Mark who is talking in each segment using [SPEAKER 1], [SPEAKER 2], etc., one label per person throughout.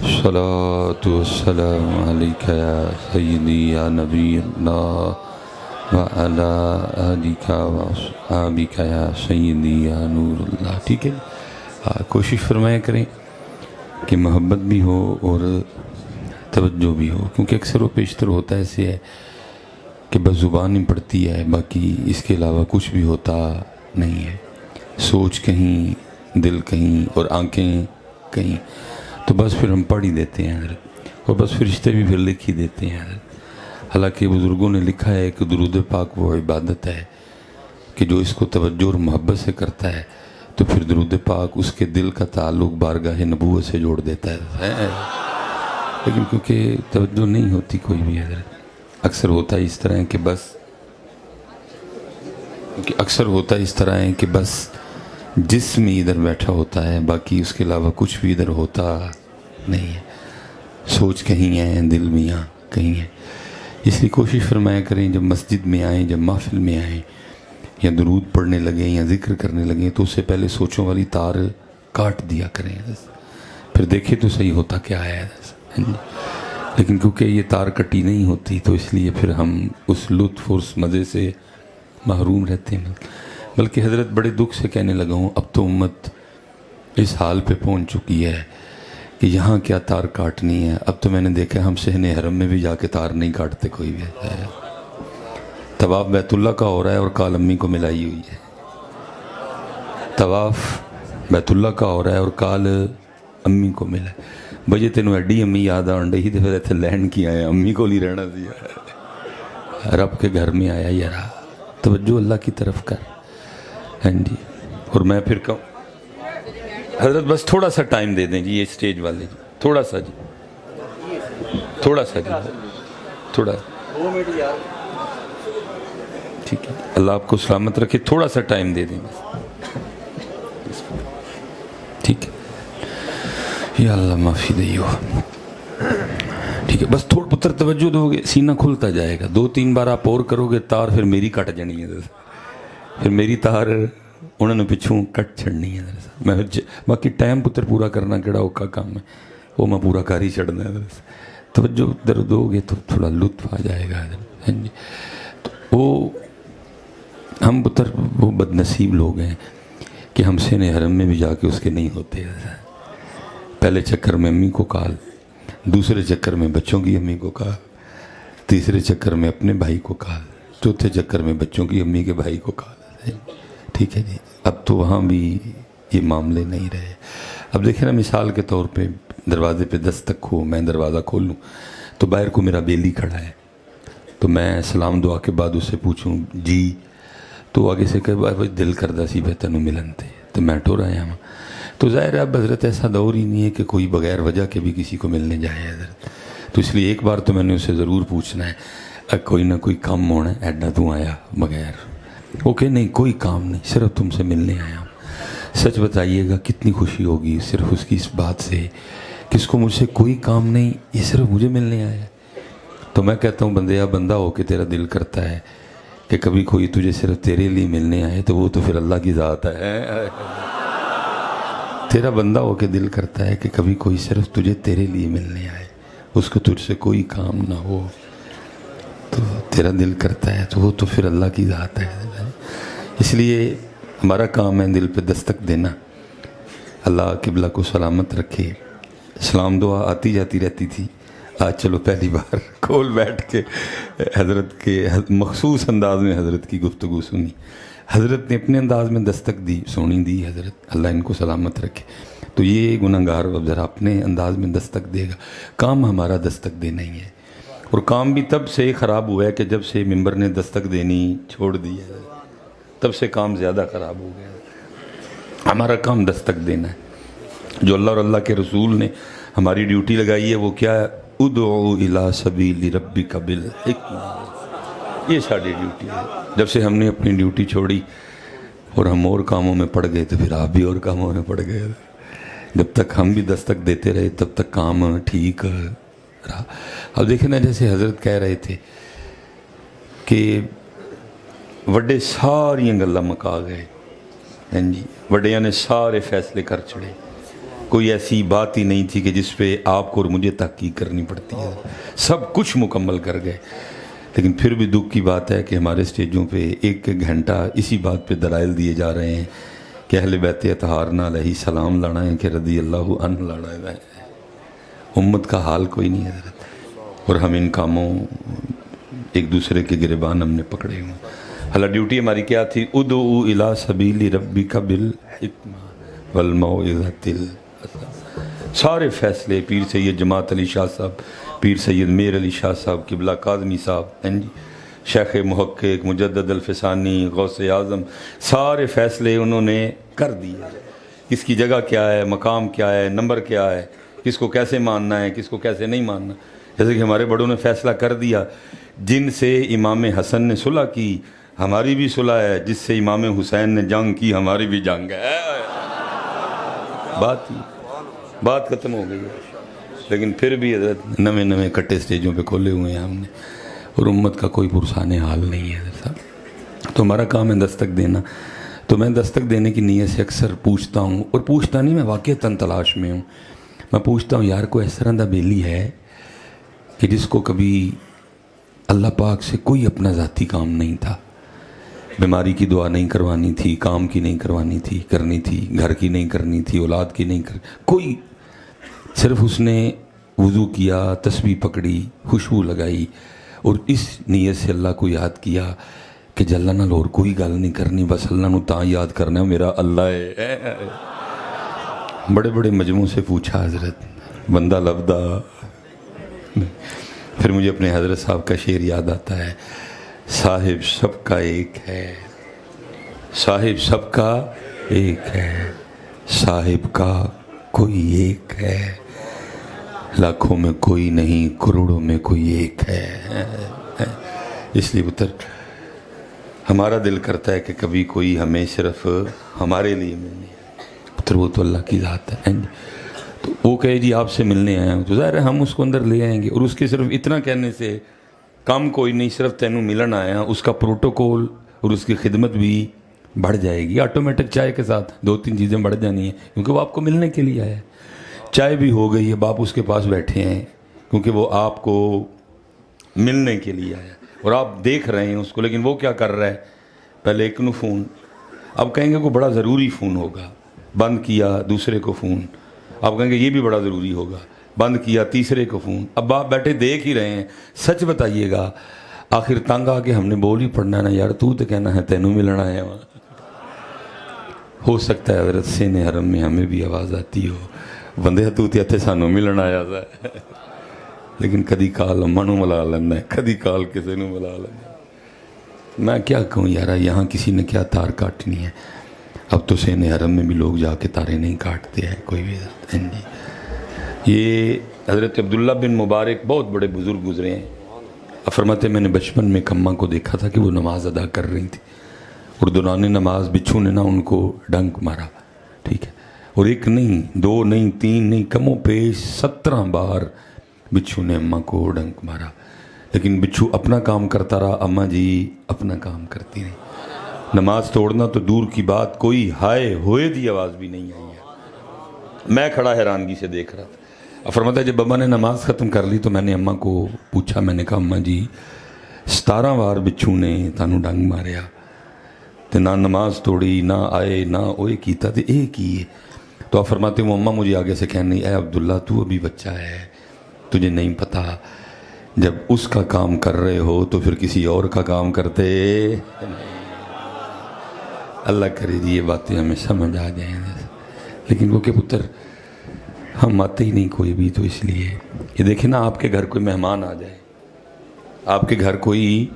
[SPEAKER 1] الصلاة والسلام علیکہ یا سیدی یا نبی اللہ وعلا آلکہ وصحابکہ یا سیدی یا نور اللہ. ٹھیک ہے، کوشش فرمایا کریں کہ محبت بھی ہو اور توجہ بھی ہو، کیونکہ اکثر و بیشتر ہوتا ایسے ہے کہ بس زبان ہی پڑتی ہے، باقی اس کے علاوہ کچھ بھی ہوتا نہیں ہے. سوچ کہیں، دل کہیں اور آنکھیں کہیں، تو بس پھر ہم پڑھ ہی دیتے ہیں حضرت، اور بس فرشتے بھی پھر لکھ ہی دیتے ہیں حضرت. حالانکہ بزرگوں نے لکھا ہے کہ درود پاک وہ عبادت ہے کہ جو اس کو توجہ اور محبت سے کرتا ہے تو پھر درود پاک اس کے دل کا تعلق بارگاہ نبوت سے جوڑ دیتا ہے. لیکن کیونکہ توجہ نہیں ہوتی کوئی بھی حضرت، اکثر ہوتا ہے اس طرح ہے کہ بس جسم ہی ادھر بیٹھا ہوتا ہے، باقی اس کے علاوہ کچھ بھی ادھر ہوتا نہیں ہے. سوچ کہیں ہے، دل میاں کہیں ہے. اس لیے کوشش فرمایا کریں جب مسجد میں آئیں، جب محفل میں آئیں یا درود پڑھنے لگیں یا ذکر کرنے لگیں تو اس سے پہلے سوچوں والی تار کاٹ دیا کریں، پھر دیکھیں تو صحیح ہوتا کیا ہے. لیکن کیونکہ یہ تار کٹی نہیں ہوتی تو اس لیے پھر ہم اس لطف اور اس مزے سے محروم رہتے ہیں. بلکہ حضرت بڑے دکھ سے کہنے لگا ہوں، اب تو امت اس حال پہ پہنچ چکی ہے کہ یہاں کیا تار کاٹنی ہے. اب تو میں نے دیکھا ہم صحن حرم میں بھی جا کے تار نہیں کاٹتے کوئی بھی. طواف بیت اللہ کا ہو رہا ہے اور کال امی کو ملائی ہوئی ہے. طواف بیت اللہ کا ہو رہا ہے اور کال امی کو ملا. بجے تینوں ایڈی امی یاد آن ڈی تو پھر اتنے لینڈ کی آئے، امی کو نہیں رہنا سی. رب کے گھر میں آیا یارا، توجہ اللہ کی طرف کر. ہاں جی. اور میں پھر کہوں حضرت بس تھوڑا سا ٹائم دے دیں جی، یہ اسٹیج والے جی، تھوڑا سا جی، تھوڑا سا جی، تھوڑا. ٹھیک ہے، اللہ آپ کو سلامت رکھے. تھوڑا سا ٹائم دے دیں بس. ٹھیک ہے، یا اللہ معافی دیو. ٹھیک ہے، بس تھوڑا پتر توجہ دو گے سینہ کھلتا جائے گا. 2-3 بار آپ اور کرو گے تار پھر میری کٹ جانی ہے، پھر میری تار انہوں نے پچھوں کٹ چھڑنی ہے. میں باقی ٹائم پتر پورا کرنا کیڑا اوکھا کام ہے، وہ میں پورا کر ہی چھڑنا ہے. توجہ در دو گے تو تھوڑا لطف آ جائے گا. تو وہ ہم پتر وہ بد نصیب لوگ ہیں کہ ہم سے نے حرم میں بھی جا کے اس کے نہیں ہوتے. پہلے چکر میں امی کو کال، دوسرے چکر میں بچوں کی امی کو کال، تیسرے چکر میں اپنے بھائی کو کال، چوتھے چکر میں بچوں کی امی کے بھائی کو کال. ٹھیک ہے جی. اب تو وہاں بھی یہ معاملے نہیں رہے. اب دیکھیں نا، مثال کے طور پہ دروازے پہ دستک ہو، میں دروازہ کھولوں تو باہر کو میرا بیلی کھڑا ہے، تو میں سلام دعا کے بعد اس سے پوچھوں جی، تو آگے سے کہ بھائی دل کردہ سی بے تینوں ملن تھے تو میں ٹور آیا ہوں. تو ظاہر ہے اب حضرت ایسا دور ہی نہیں ہے کہ کوئی بغیر وجہ کے بھی کسی کو ملنے جائے حضرت. تو اس لیے ایک بار تو میں نے اسے ضرور پوچھنا ہے، کوئی نہ کوئی کام ہونا ہے، ایڈا تو آیا بغیر. اوکے نہیں، کوئی کام نہیں، صرف تم سے ملنے آیا ہوں. سچ بتائیے گا کتنی خوشی ہوگی صرف اس کی اس بات سے کہ اس کو مجھ سے کوئی کام نہیں، یہ صرف مجھے ملنے آیا ہے. تو میں کہتا ہوں بندیا، بندہ ہو کے تیرا دل کرتا ہے کہ کبھی کوئی تجھے صرف تیرے لیے ملنے آئے تو وہ تو پھر اللہ کی ذات ہے. تیرا بندہ ہو کے دل کرتا ہے کہ کبھی کوئی صرف تجھے تیرے لیے ملنے آئے، اس کو تجھ سے کوئی کام نہ ہو، تو تیرا دل کرتا ہے تو وہ تو پھر اللہ کی ذات ہے. اس لیے ہمارا کام ہے دل پہ دستک دینا. اللہ قبلہ کو سلامت رکھے. سلام دعا آتی جاتی رہتی تھی، آج چلو پہلی بار کھول بیٹھ کے حضرت کے مخصوص انداز میں حضرت کی گفتگو سنی. حضرت نے اپنے انداز میں دستک دی، سونی دی حضرت، اللہ ان کو سلامت رکھے. تو یہ گناہگار اب ذرا اپنے انداز میں دستک دے گا. کام ہمارا دستک دینا ہی ہے، اور کام بھی تب سے خراب ہوا ہے کہ جب سے ممبر نے دستک دینی چھوڑ دی ہے، تب سے کام زیادہ خراب ہو گیا. ہمارا کام دستک دینا ہے. جو اللہ اور اللہ کے رسول نے ہماری ڈیوٹی لگائی ہے وہ کیا ہے؟ ادعو الی سبیل ربک بالحکمہ. یہ ساری ڈیوٹی ہے. جب سے ہم نے اپنی ڈیوٹی چھوڑی اور ہم اور کاموں میں پڑ گئے تو پھر آپ بھی اور کاموں میں پڑ گئے. جب تک ہم بھی دستک دیتے رہے تب تک کام ٹھیک رہا. اب دیکھیں نا، جیسے حضرت کہہ رہے تھے کہ وڈے ساریاں گلاں مکا گئے. ہاں جی، وڈیاں نے سارے فیصلے کر چھڑے. کوئی ایسی بات ہی نہیں تھی کہ جس پہ آپ کو اور مجھے تحقیق کرنی پڑتی ہے، سب کچھ مکمل کر گئے. لیکن پھر بھی دکھ کی بات ہے کہ ہمارے سٹیجوں پہ ایک گھنٹہ اسی بات پہ دلائل دیے جا رہے ہیں کہ اہل بیت اطہارنا علیہ السلام لڑا ہے کہ رضی اللہ عنہ لڑا ہے. امت کا حال کوئی نہیں ہے حضرت، اور ہم ان کاموں ایک دوسرے کے گریبان ہم نے پکڑے ہوئے. حالہ ڈیوٹی ہماری کیا تھی؟ ادعو الی سبیل ربک بالحکمہ والموعظۃ الحسنہ. سارے فیصلے پیر سید جماعت علی شاہ صاحب، پیر سید میر علی شاہ صاحب، قبلہ کاظمی صاحب، شیخ محقق مجدد الفسانی، غوث اعظم، سارے فیصلے انہوں نے کر دیے. کس کی جگہ کیا ہے، مقام کیا ہے، نمبر کیا ہے، کس کو کیسے ماننا ہے، کس کو کیسے نہیں ماننا. جیسے کہ ہمارے بڑوں نے فیصلہ کر دیا، جن سے امام حسن نے صلح کی ہماری بھی صلح ہے، جس سے امام حسین نے جنگ کی ہماری بھی جنگ ہے. بات ختم ہو گئی ہے. لیکن پھر بھی حضرت نئے کٹے سٹیجوں پہ کھولے ہوئے ہیں ہم نے، اور امت کا کوئی پرسان حال نہیں ہے حضرت صاحب. تو ہمارا کام ہے دستک دینا. تو میں دستک دینے کی نیت سے اکثر پوچھتا ہوں، اور پوچھتا نہیں، میں واقعتاً تلاش میں ہوں. میں پوچھتا ہوں یار کوئی اس طرح دا بیلی ہے کہ جس کو کبھی اللہ پاک سے کوئی اپنا ذاتی کام نہیں تھا، بیماری کی دعا نہیں کروانی تھی، کام کی نہیں کرنی تھی، گھر کی نہیں کرنی تھی، اولاد کی نہیں کوئی، صرف اس نے وضو کیا، تسبیح پکڑی، خوشبو لگائی، اور اس نیت سے اللہ کو یاد کیا کہ جل نال اور کوئی گل نہیں کرنی، بس اللہ نو تاں یاد کرنا ہے میرا اللہ ہے. بڑے بڑے مجموع سے پوچھا حضرت، بندہ لبدا. پھر مجھے اپنے حضرت صاحب کا شعر یاد آتا ہے، صاحب سب کا ایک ہے، صاحب سب کا ایک ہے، صاحب کا کوئی ایک ہے، لاکھوں میں کوئی نہیں، کروڑوں میں کوئی ایک ہے. اس لیے پتر ہمارا دل کرتا ہے کہ کبھی کوئی ہمیں صرف ہمارے لیے ملنے، پتر وہ تو اللہ کی ذات ہے. تو وہ کہے جی آپ سے ملنے آیا ہوں، تو ظاہر ہے ہم اس کو اندر لے آئیں گے، اور اس کے صرف اتنا کہنے سے کام کوئی نہیں، صرف تینوں ملن آیا، اس کا پروٹوکول اور اس کی خدمت بھی بڑھ جائے گی. آٹومیٹک چائے کے ساتھ 2-3 چیزیں بڑھ جانی ہیں، کیونکہ وہ آپ کو ملنے کے لیے آیا ہے. چائے بھی ہو گئی ہے، باپ اس کے پاس بیٹھے ہیں کیونکہ وہ آپ کو ملنے کے لیے آیا، اور آپ دیکھ رہے ہیں اس کو. لیکن وہ کیا کر رہا ہے؟ پہلے ایک نو فون، اب کہیں گے کوئی بڑا ضروری فون ہوگا، بند کیا، دوسرے کو فون، اب کہیں گے یہ بھی بڑا ضروری ہوگا، بند کیا، تیسرے کو فون. اب آپ بیٹھے دیکھ ہی رہے ہیں. سچ بتائیے گا آخر تنگ آ کے ہم نے بول ہی پڑنا نا یار، تو کہنا ہے تینوں ملنا ہے وہاں. ہو سکتا ہے حضرت سین حرم میں ہمیں بھی آواز آتی ہو، بندے تو تے سانوں ملنا آیا ہے، لیکن کدی کال اماں نوں ملا لینا ہے، کدی کال کسی نوں ملا لینا. میں کیا کہوں یارا، یہاں کسی نے کیا تار کاٹنی ہے. اب تو سین حرم میں بھی لوگ جا کے تارے نہیں کاٹتے ہیں کوئی بھی. یہ حضرت عبداللہ بن مبارک بہت بڑے بزرگ گزرے ہیں. فرماتے میں نے بچپن میں کماں کو دیکھا تھا کہ وہ نماز ادا کر رہی تھی، اور دوران نماز بچھو نے نا ان کو ڈنک مارا. ٹھیک ہے، اور ایک نہیں، 2 نہیں، 3 نہیں، کم و پیش 17 بار بچھو نے اماں کو ڈنک مارا. لیکن بچھو اپنا کام کرتا رہا، اماں جی اپنا کام کرتی رہی. نماز توڑنا تو دور کی بات، کوئی ہائے ہوئے دی آواز بھی نہیں آئی ہے. میں کھڑا حیرانگی سے دیکھ رہا تھا. فرماتا ہے جب ابا نے نماز ختم کر لی تو میں نے اماں کو پوچھا، میں نے کہا اماں جی 17 بار بچھو نے تانوں ڈنگ ماریا تے نہ نماز توڑی، نہ آئے، نہ اوئے کیتا تے اے کی ہے. تو آپ فرماتے ہیں وہ اماں مجھے آگے سے کہنے، اے عبداللہ تو ابھی بچہ ہے، تجھے نہیں پتا جب اس کا کام کر رہے ہو تو پھر کسی اور کا کام کرتے. اللہ کرے جی یہ باتیں ہمیں سمجھ آ جائیں. لیکن وہ کہ پتر ہم آتے ہی نہیں کوئی بھی، تو اس لیے یہ دیکھیں نا، آپ کے گھر کوئی مہمان آ جائے، آپ کے گھر کوئی،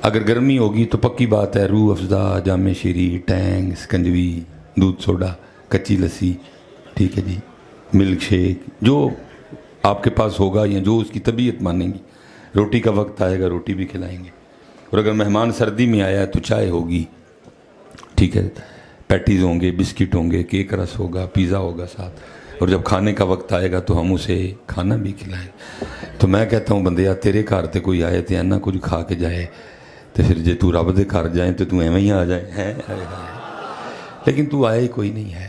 [SPEAKER 1] اگر گرمی ہوگی تو پکی بات ہے روح افزا، جام شیری، ٹینگ، سکنجوی، دودھ سوڈا، کچی لسی، ٹھیک ہے جی، ملک شیک، جو آپ کے پاس ہوگا یا جو اس کی طبیعت مانیں گی. روٹی کا وقت آئے گا روٹی بھی کھلائیں گے. اور اگر مہمان سردی میں آیا ہے تو چائے ہوگی، ٹھیک ہے، پیٹیز ہوں گے، بسکٹ ہوں گے، کیک رس ہوگا، پیزا ہوگا ساتھ. اور جب کھانے کا وقت آئے گا تو ہم اسے کھانا بھی کھلائیں. تو میں کہتا ہوں بندیا تیرے گھر تے کوئی آئے تے اینا کچھ کھا کے جائے، تو پھر جے تو رب دے گھر جائیں تو ایویں ہی آ جائے ہیں. لیکن تو آیا ہی کوئی نہیں ہے.